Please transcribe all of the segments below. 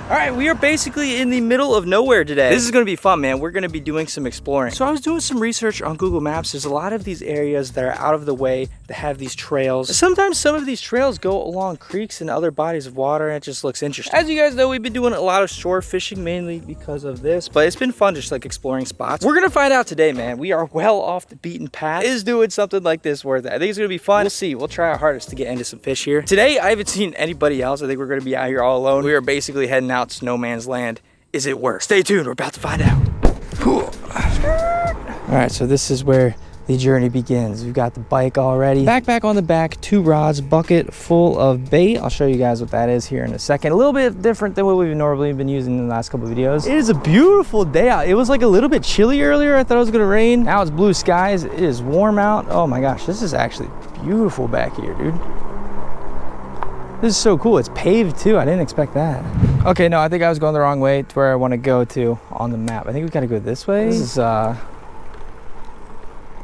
All right, we are basically in the middle of nowhere today. This is gonna be fun, man. We're gonna be doing some exploring. So I was doing some research on Google Maps. There's a lot of these areas that are out of the way that have these trails. Sometimes some of these trails go along creeks and other bodies of water, and it just looks interesting. As you guys know, we've been doing a lot of shore fishing mainly because of this, but it's been fun just like exploring spots. We're gonna find out today, man. We are well off the beaten path. Is doing something like this worth it? I think it's gonna be fun. We'll see. We'll try our hardest to get into some fish here. Today, I haven't seen anybody else. I think we're gonna be out here all alone. We are basically heading out to no man's land. Is it worth? Stay tuned. We're about to find out. All right, so this is where the journey begins. We've got the bike already. Backpack on the back, 2 rods, bucket full of bait. I'll show you guys what that is here in a second. A little bit different than what we've normally been using in the last couple of videos. It is a beautiful day out. It was like a little bit chilly earlier. I thought it was gonna rain. Now it's blue skies. It is warm out. Oh my gosh, this is actually beautiful back here, dude. This is so cool. It's paved too. I didn't expect that. Okay, no, I think I was going the wrong way to where I want to go to on the map. I think we gotta go this way. This is I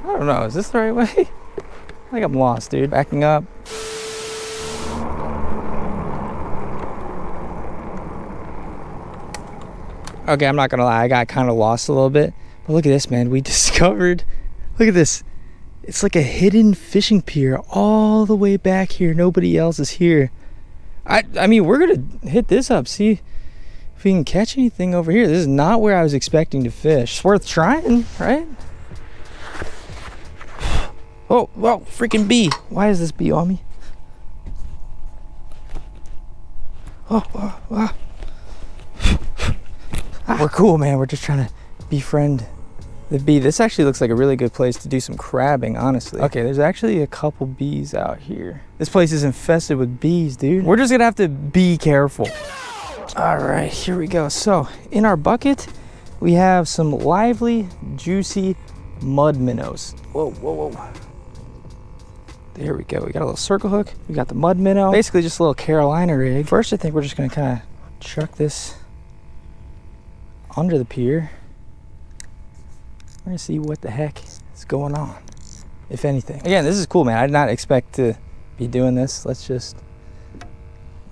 don't know, is this the right way? I think I'm lost, dude. Backing up. Okay, I'm not gonna lie, I got kind of lost a little bit. But look at this, man. We discovered, look at this. It's like a hidden fishing pier all the way back here. Nobody else is here. I mean, we're gonna hit this up, see if we can catch anything over here. This is not where I was expecting to fish. It's worth trying, right? Oh, whoa, freaking bee. Why is this bee on me? Oh. We're cool, man. We're just trying to befriend the bee. This actually looks like a really good place to do some crabbing, honestly. Okay, there's actually a couple bees out here. This place is infested with bees, dude. We're just gonna have to be careful. All right, here we go. So in our bucket, we have some lively, juicy mud minnows. Whoa. There we go. We got a little circle hook. We got the mud minnow. Basically just a little Carolina rig. First, I think we're just gonna kind of chuck this under the pier. We're gonna see what the heck is going on, if anything. Again, this is cool, man. I did not expect to be doing this. Let's just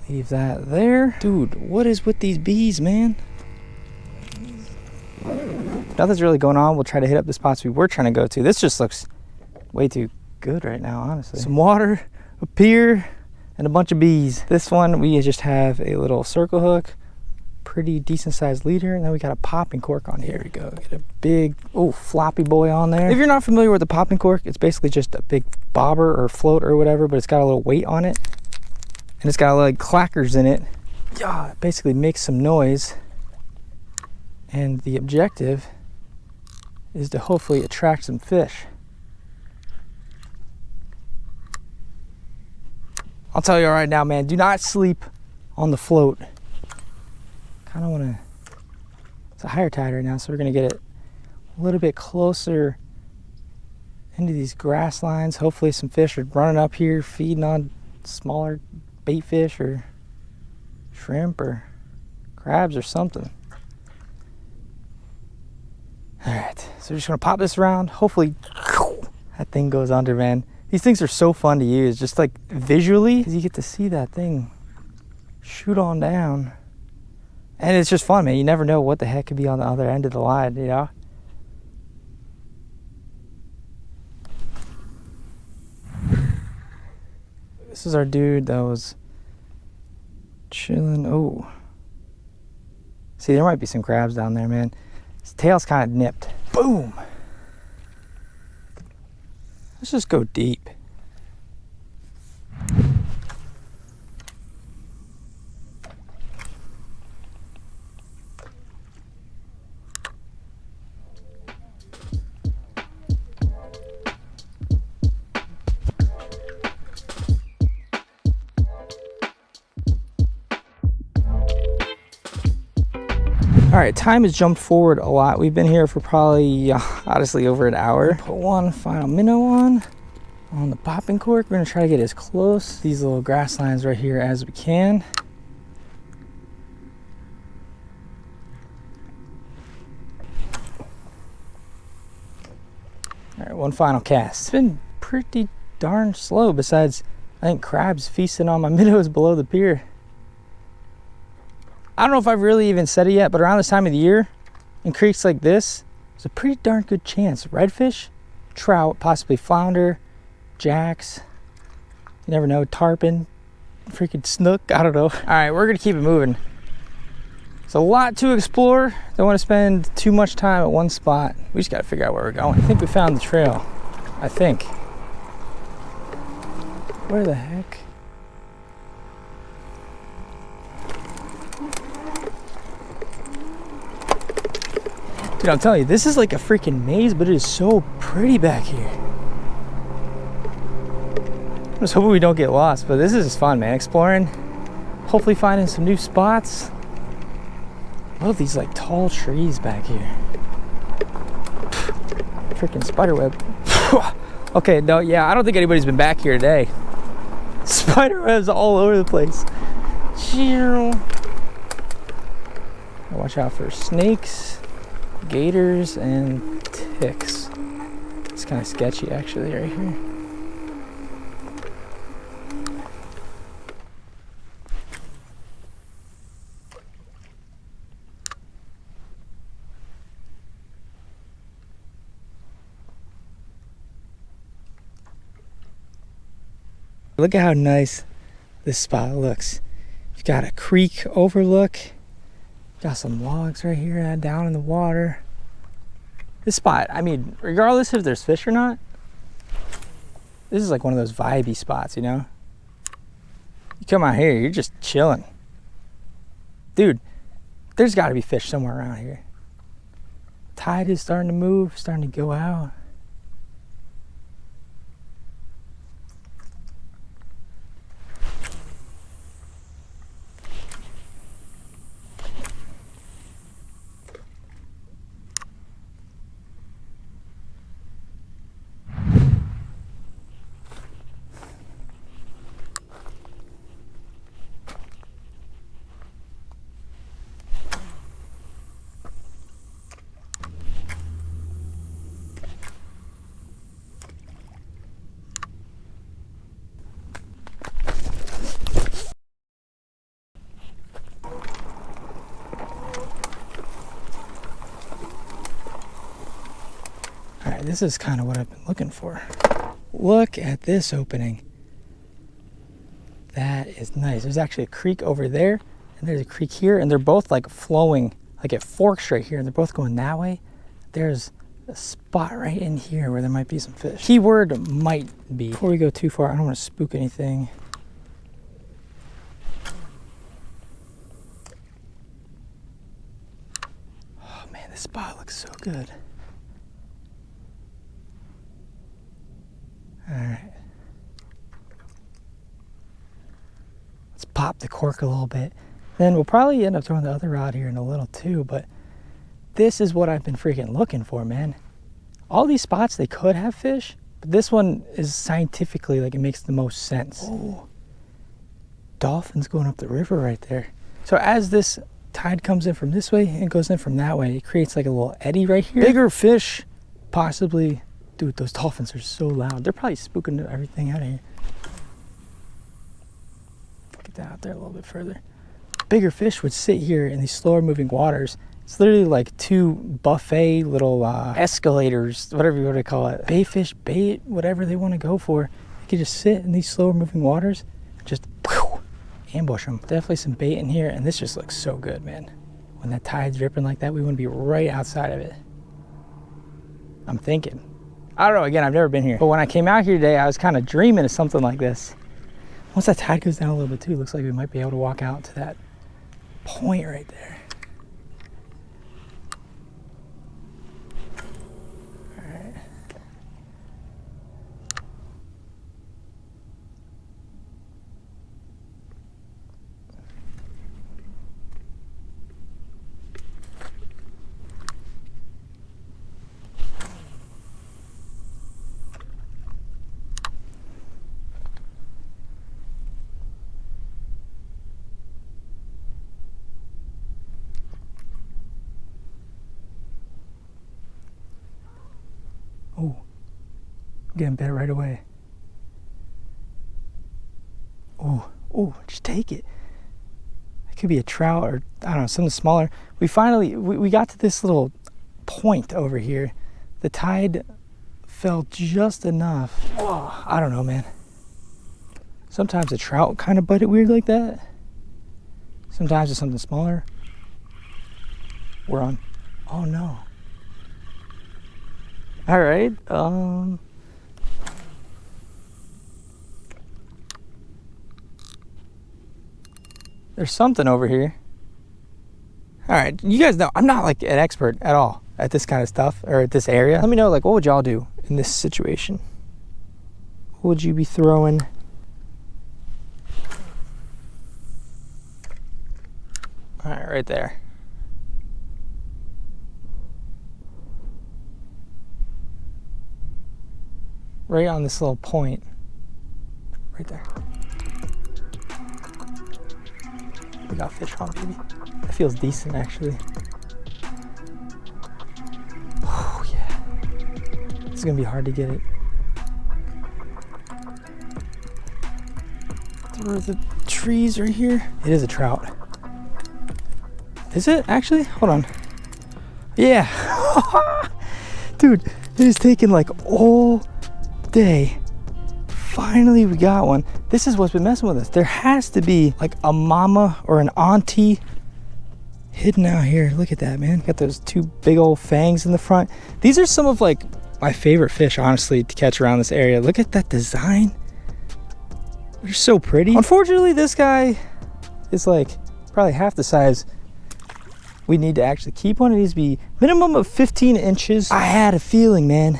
leave that there. Dude, what is with these bees, man? Nothing's really going on. We'll try to hit up the spots we were trying to go to. This just looks way too good right now, honestly. Some water, a pier, and a bunch of bees. This one, we just have a little circle hook, pretty decent sized leader, and then we got a popping cork on here. Here we go. Get a big, floppy boy on there. If you're not familiar with the popping cork, it's basically just a big bobber or float or whatever, but it's got a little weight on it, and it's got like clackers in it. Yeah, it basically makes some noise, and the objective is to hopefully attract some fish. I'll tell you right now, man, do not sleep on the float. Kind of want to, it's a higher tide right now, so we're going to get it a little bit closer into these grass lines. Hopefully some fish are running up here, feeding on smaller bait fish or shrimp or crabs or something. All right, so we're just going to pop this around. Hopefully that thing goes under, man. These things are so fun to use, just like visually, because you get to see that thing shoot on down. And it's just fun, man. You never know what the heck could be on the other end of the line, you know? This is our dude that was chilling. Oh. See, there might be some crabs down there, man. His tail's kind of nipped. Boom. Let's just go deep. All right, time has jumped forward a lot. We've been here for probably, honestly, over an hour. Put one final minnow on the popping cork. We're gonna try to get as close to these little grass lines right here as we can. All right, one final cast. It's been pretty darn slow, besides, I think, crabs feasting on my minnows below the pier. I don't know if I've really even said it yet, but around this time of the year, in creeks like this, there's a pretty darn good chance. Redfish, trout, possibly flounder, jacks, you never know, tarpon, freaking snook, I don't know. All right, we're gonna keep it moving. It's a lot to explore. Don't want to spend too much time at one spot. We just gotta figure out where we're going. I think we found the trail, I think. Where the heck? Dude, I'm telling you, this is like a freaking maze, but it is so pretty back here. I'm just hoping we don't get lost, but this is just fun, man. Exploring, hopefully finding some new spots. I love these like tall trees back here. Freaking spiderweb. Okay, no, yeah, I don't think anybody's been back here today. Spiderwebs all over the place. Watch out for snakes, gators, and ticks. It's kind of sketchy actually right here. Look at how nice this spot looks. You've got a creek overlook. Got some logs right here down in the water. This spot, I mean, regardless if there's fish or not, this is like one of those vibey spots, you know? You come out here, you're just chilling. Dude, there's gotta be fish somewhere around here. Tide is starting to move, starting to go out. This is kind of what I've been looking for. Look at this opening. That is nice. There's actually a creek over there, and there's a creek here, and they're both like flowing, like it forks right here, and they're both going that way. There's a spot right in here where there might be some fish. Keyword might be. Before we go too far, I don't want to spook anything. Oh man, this spot looks so good. All right, let's pop the cork a little bit. Then we'll probably end up throwing the other rod here in a little too, but this is what I've been freaking looking for, man. All these spots, they could have fish, but this one is scientifically, like, it makes the most sense. Oh, dolphins going up the river right there. So as this tide comes in from this way and goes in from that way, it creates like a little eddy right here. Bigger fish, possibly. Dude, those dolphins are so loud. They're probably spooking everything out of here. Get that out there a little bit further. Bigger fish would sit here in these slower moving waters. It's literally like two buffet little escalators, whatever you want to call it. Bait fish, bait, whatever they want to go for. They could just sit in these slower moving waters and just ambush them. Definitely some bait in here, and this just looks so good, man. When that tide's dripping like that, we want to be right outside of it. I'm thinking. I don't know, again, I've never been here. But when I came out here today, I was kind of dreaming of something like this. Once that tide goes down a little bit too, it looks like we might be able to walk out to that point right there. All right. Oh, I'm getting bit right away. Oh, just take it. Could be a trout or, I don't know, something smaller. We finally, we got to this little point over here. The tide fell just enough. Oh, I don't know, man. Sometimes a trout kind of bite it weird like that. Sometimes it's something smaller. We're on. Oh no. All right. There's something over here. All right, you guys know I'm not like an expert at all at this kind of stuff or at this area. Let me know, like, what would y'all do in this situation? What would you be throwing? All right, right there. Right on this little point. Right there. We got fish on, baby. That feels decent, actually. Oh, yeah. It's gonna be hard to get it. Through the trees right here. It is a trout. Is it actually? Hold on. Yeah. Dude, it is taking like all day. Finally, we got one. This is what's been messing with us. There has to be like a mama or an auntie hidden out here. Look at that, man. Got those two big old fangs in the front. These are some of like my favorite fish, honestly, to catch around this area. Look at that design. They're so pretty. Unfortunately, this guy is like probably half the size we need to actually keep one. It needs to be minimum of 15 inches. I had a feeling, man,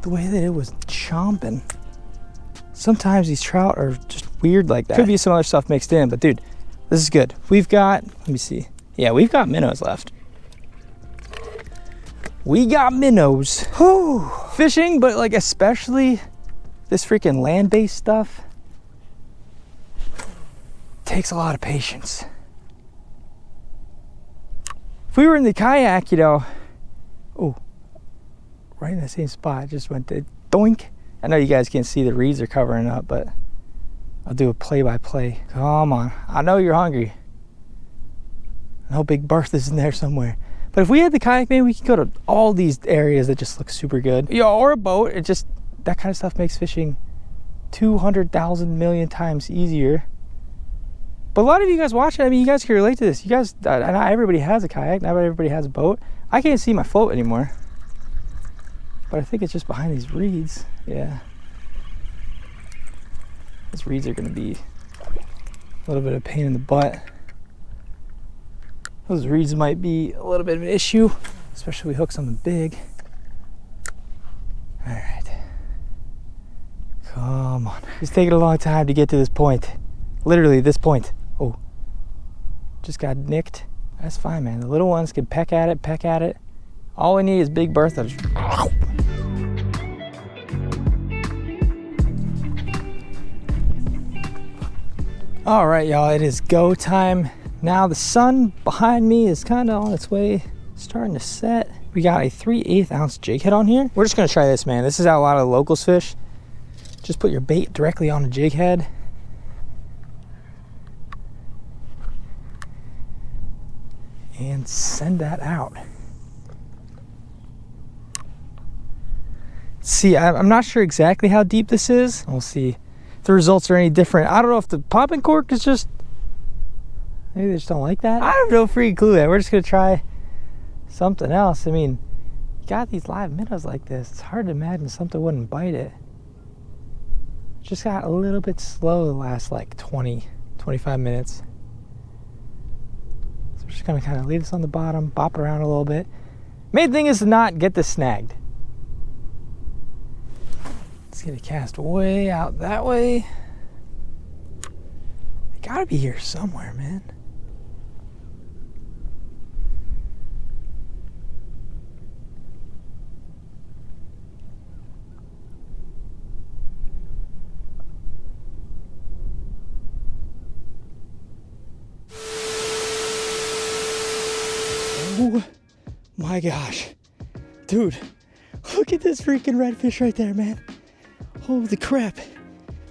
the way that it was chomping. Sometimes these trout are just weird like that. Could be some other stuff mixed in, but dude, this is good. We've got, let me see. Yeah, we've got minnows left. We got minnows. Whew. Fishing, but like especially this freaking land-based stuff, takes a lot of patience. If we were in the kayak, you know, oh, right in the same spot, just went to doink. I know you guys can't see, the reeds are covering up, but I'll do a play-by-play. Come on, I know you're hungry. I know Big Bertha's in there somewhere. But if we had the kayak, maybe we could go to all these areas that just look super good. Yeah, or a boat. It just, that kind of stuff makes fishing 200,000 million times easier. But a lot of you guys watching, I mean, you guys can relate to this. You guys, not everybody has a kayak, not everybody has a boat. I can't see my float anymore. But I think it's just behind these reeds. Yeah. These reeds are gonna be a little bit of a pain in the butt. Those reeds might be a little bit of an issue, especially if we hook something big. All right. Come on. It's taking a long time to get to this point. Literally this point. Oh, just got nicked. That's fine, man. The little ones can peck at it, peck at it. All we need is Big Bertha. All right, y'all, it is go time. Now the sun behind me is kind of on its way, starting to set. We got a 3/8 ounce jig head on here. We're just gonna try this, man. This is how a lot of the locals fish. Just put your bait directly on a jig head. And send that out. See, I'm not sure exactly how deep this is. We'll see if the results are any different. I don't know if the popping cork is just, maybe they just don't like that. I have no freaking clue, man. We're just gonna try something else. I mean, you got these live minnows like this. It's hard to imagine something wouldn't bite it. Just got a little bit slow the last like 20-25 minutes. So we're just gonna kind of leave this on the bottom, bop it around a little bit. Main thing is to not get this snagged. Let's get it cast way out that way. They gotta be here somewhere, man. Oh my gosh. Dude, look at this freaking redfish right there, man. Holy crap.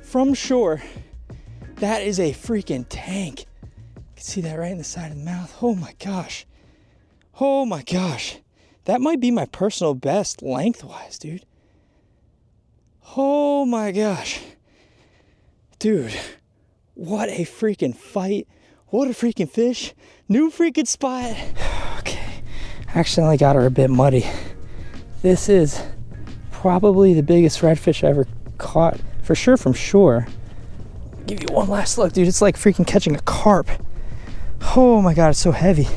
From shore, that is a freaking tank. can see that right in the side of the mouth. Oh my gosh. Oh my gosh. That might be my personal best lengthwise, dude. Oh my gosh. Dude, what a freaking fight. What a freaking fish. New freaking spot. Okay, accidentally got her a bit muddy. This is probably the biggest redfish I ever caught, for sure from shore. Give you one last look, dude. It's like freaking catching a carp. Oh my God, it's so heavy.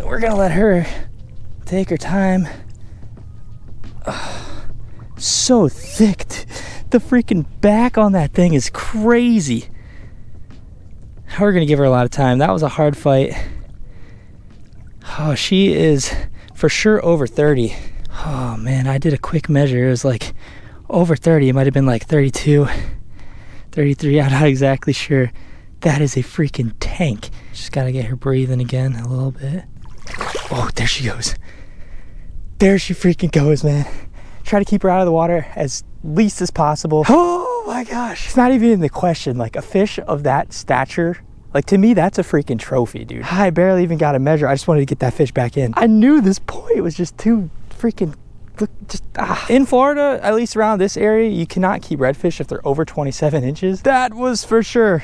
We're gonna let her take her time. So thick, dude. The freaking back on that thing is crazy. We're gonna give her a lot of time. That was a hard fight. Oh, she is for sure over 30. Oh man, I did a quick measure. It was like over 30. It might have been like 32, 33. I'm not exactly sure. That is a freaking tank. Just gotta get her breathing again a little bit. Oh, there she goes. There she freaking goes, man. Try to keep her out of the water as least as possible. Oh my gosh. It's not even in the question. Like a fish of that stature, like to me, that's a freaking trophy, dude. I barely even got a measure. I just wanted to get that fish back in. I knew this point was just too freaking, In Florida, at least around this area, you cannot keep redfish if they're over 27 inches. That was for sure.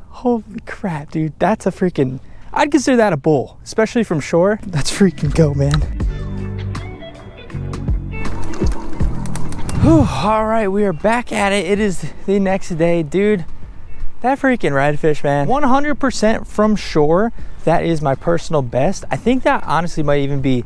Holy crap, dude. That's a freaking, I'd consider that a bull, especially from shore. Let's freaking go, man. Whew, all right, we are back at it. It is the next day, dude. That freaking redfish, man. 100% from shore. That is my personal best. I think that honestly might even be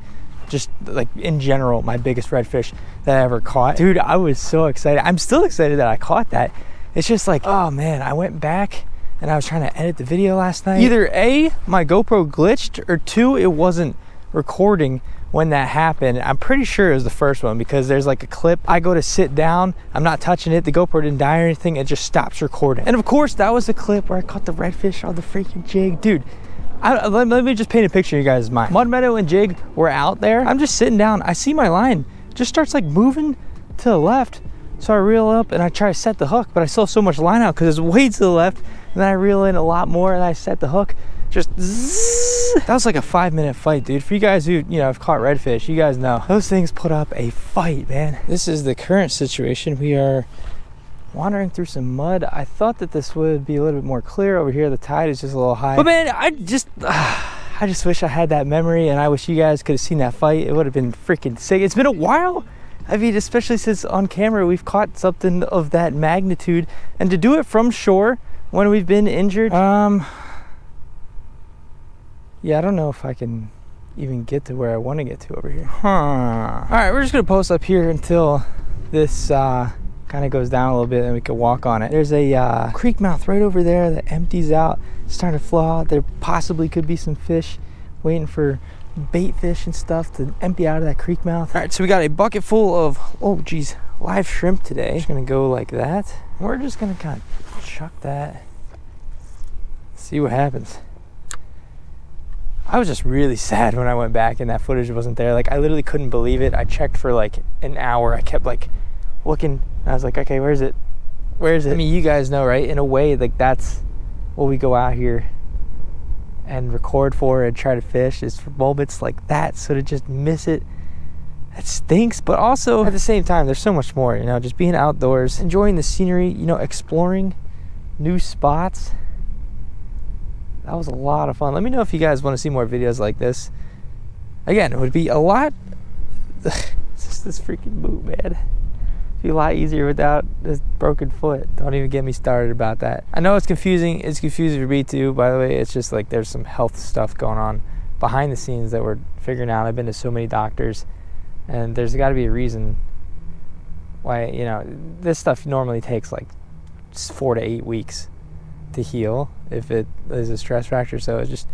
just like in general, my biggest redfish that I ever caught. Dude, I was so excited. I'm still excited that I caught that. It's just like, oh man, I went back and I was trying to edit the video last night. Either A, my GoPro glitched, or two, it wasn't recording when that happened. I'm pretty sure it was the first one because there's like a clip. I go to sit down, I'm not touching it, the GoPro didn't die or anything, it just stops recording. And of course, that was the clip where I caught the redfish on the freaking jig. Dude, let me just paint a picture in your guys' mind. Mud Meadow and jig were out there. I'm just sitting down, I see my line just starts like moving to the left. So I reel up and I try to set the hook, but I still have so much line out because it's way to the left. And then I reel in a lot more and I set the hook. Just zzz. That was like a 5-minute fight, dude. For you guys who, have caught redfish, you guys know those things put up a fight, man. This is the current situation. We are wandering through some mud. I thought that this would be a little bit more clear over here. The tide is just a little high. But man, I just wish I had that memory, and I wish you guys could have seen that fight. It would have been freaking sick. It's been a while. I mean, especially since on camera we've caught something of that magnitude, and to do it from shore when we've been injured. Yeah, I don't know if I can even get to where I want to get to over here. All right, we're just gonna post up here until this kind of goes down a little bit and we can walk on it. There's a creek mouth right over there that empties out. It's starting to flow out. There possibly could be some fish waiting for bait fish and stuff to empty out of that creek mouth. All right, so we got a bucket full of, live shrimp today. Just gonna go like that. We're just gonna kind of chuck that, see what happens. I was just really sad when I went back and that footage wasn't there. Like, I literally couldn't believe it. I checked for like an hour. I kept like looking. I was like, okay, where is it? Where is it? I mean, you guys know, right? In a way, like that's what we go out here and record for and try to fish, is for moments like that. So to just miss it, that stinks. But also at the same time, there's so much more, just being outdoors, enjoying the scenery, exploring new spots. That was a lot of fun. Let me know if you guys want to see more videos like this. Again, it would be a lot. It's just this freaking boot, man. It'd be a lot easier without this broken foot. Don't even get me started about that. I know it's confusing. It's confusing for me too, by the way. It's just like there's some health stuff going on behind the scenes that we're figuring out. I've been to so many doctors, and there's got to be a reason why, this stuff normally takes like 4 to 8 weeks to heal if it is a stress fracture. So it's just,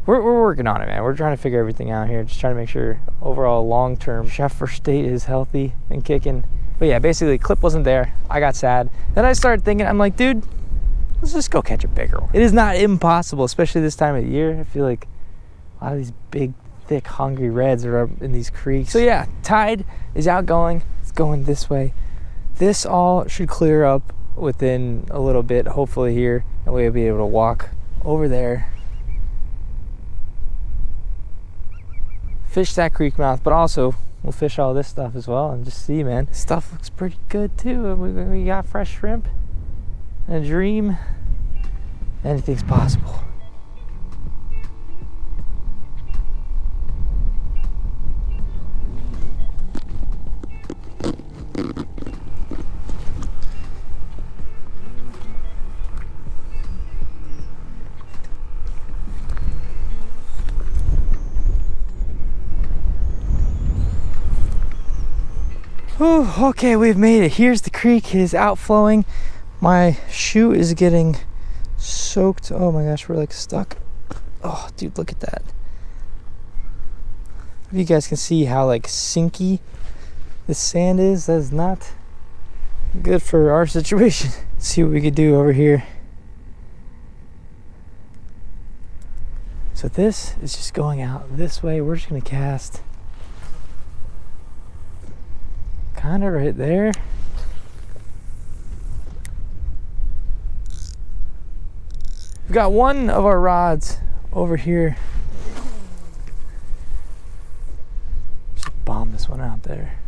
we're working on it, man. We're trying to figure everything out here, just trying to make sure overall long-term Chef First State is healthy and kicking. But yeah, basically clip wasn't there. I got sad. Then I started thinking, I'm like, dude, let's just go catch a bigger one. It is not impossible, especially this time of the year. I feel like a lot of these big, thick, hungry reds are up in these creeks. So yeah, tide is outgoing. It's going this way. This all should clear up within a little bit, hopefully here, and we'll be able to walk over there, fish that creek mouth, but also we'll fish all this stuff as well and just see, man. This stuff looks pretty good too. We got fresh shrimp and a dream. Anything's possible. Whew, okay, we've made it. Here's the creek. It is outflowing. My shoe is getting soaked. Oh my gosh, we're like stuck. Oh, dude, look at that. If you guys can see how like sinky the sand is, that is not good for our situation. Let's see what we could do over here. So this is just going out this way. We're just gonna cast kind of right there. We've got one of our rods over here. Just bomb this one out there.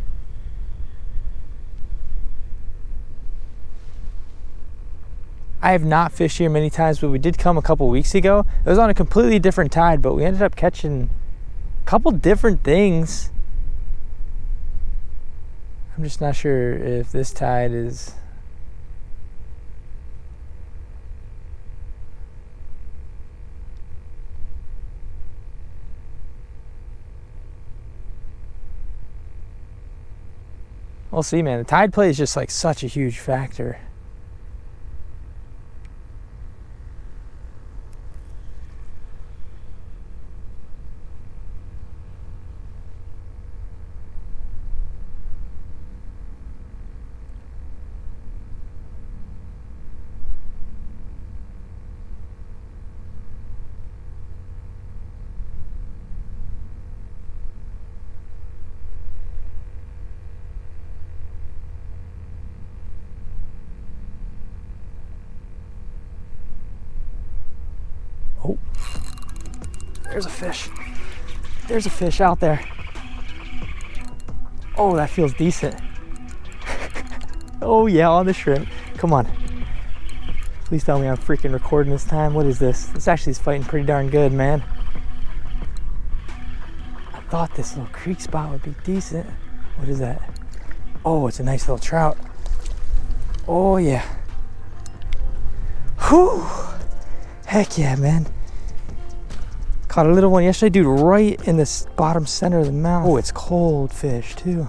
I have not fished here many times, but we did come a couple weeks ago. It was on a completely different tide, but we ended up catching a couple different things. I'm just not sure if this tide is... We'll see, man. The tide play is just like such a huge factor. Oh, there's a fish. There's a fish out there. Oh, that feels decent. Oh yeah, on the shrimp. Come on. Please tell me I'm freaking recording this time. What is this? This actually is fighting pretty darn good, man. I thought this little creek spot would be decent. What is that? Oh, it's a nice little trout. Oh yeah. Whew. Heck yeah, man. Caught a little one yesterday, dude, right in the bottom center of the mouth. Oh, it's cold fish too.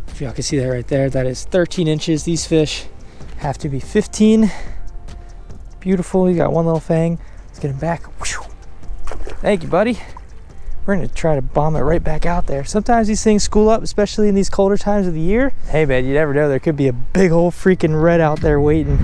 If y'all can see that right there, that is 13 inches. These fish have to be 15. Beautiful. You got one little fang. Let's get him back. Thank you, buddy. We're gonna try to bomb it right back out there. Sometimes these things school up, especially in these colder times of the year. Hey man, you never know, there could be a big old freaking red out there waiting.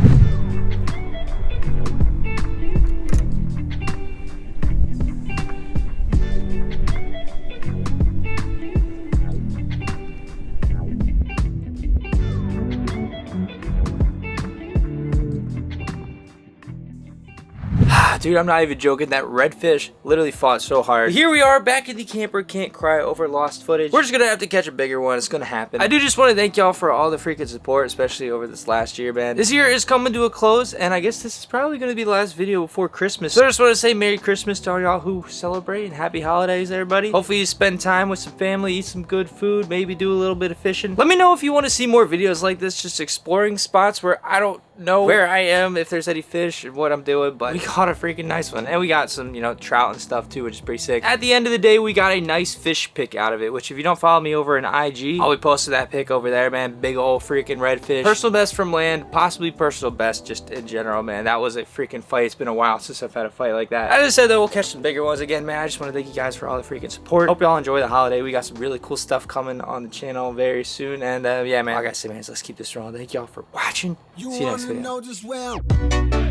Dude, I'm not even joking. That redfish literally fought so hard. But here we are back in the camper. Can't cry over lost footage. We're just gonna have to catch a bigger one. It's gonna happen. I do just want to thank y'all for all the freaking support, especially over this last year, man. This year is coming to a close, and I guess this is probably gonna be the last video before Christmas. So I just want to say Merry Christmas to all y'all who celebrate, and Happy Holidays, everybody. Hopefully you spend time with some family, eat some good food, maybe do a little bit of fishing. Let me know if you want to see more videos like this, just exploring spots where I don't know where I am, if there's any fish and what I'm doing, but we caught a freaking nice one, and we got some, you know, trout and stuff too, which is pretty sick. At the end of the day, we got a nice fish pick out of it, which if you don't follow me over in IG, I'll be posting that pic over there, man. Big old freaking redfish. Personal best from land, possibly personal best just in general, man. That was a freaking fight. It's been a while since I've had a fight like that. As I said though, we'll catch some bigger ones again, man. I just want to thank you guys for all the freaking support. Hope y'all enjoy the holiday. We got some really cool stuff coming on the channel very soon, and yeah, man, like I said, man, let's keep this rolling. Thank y'all for watching. See you next video.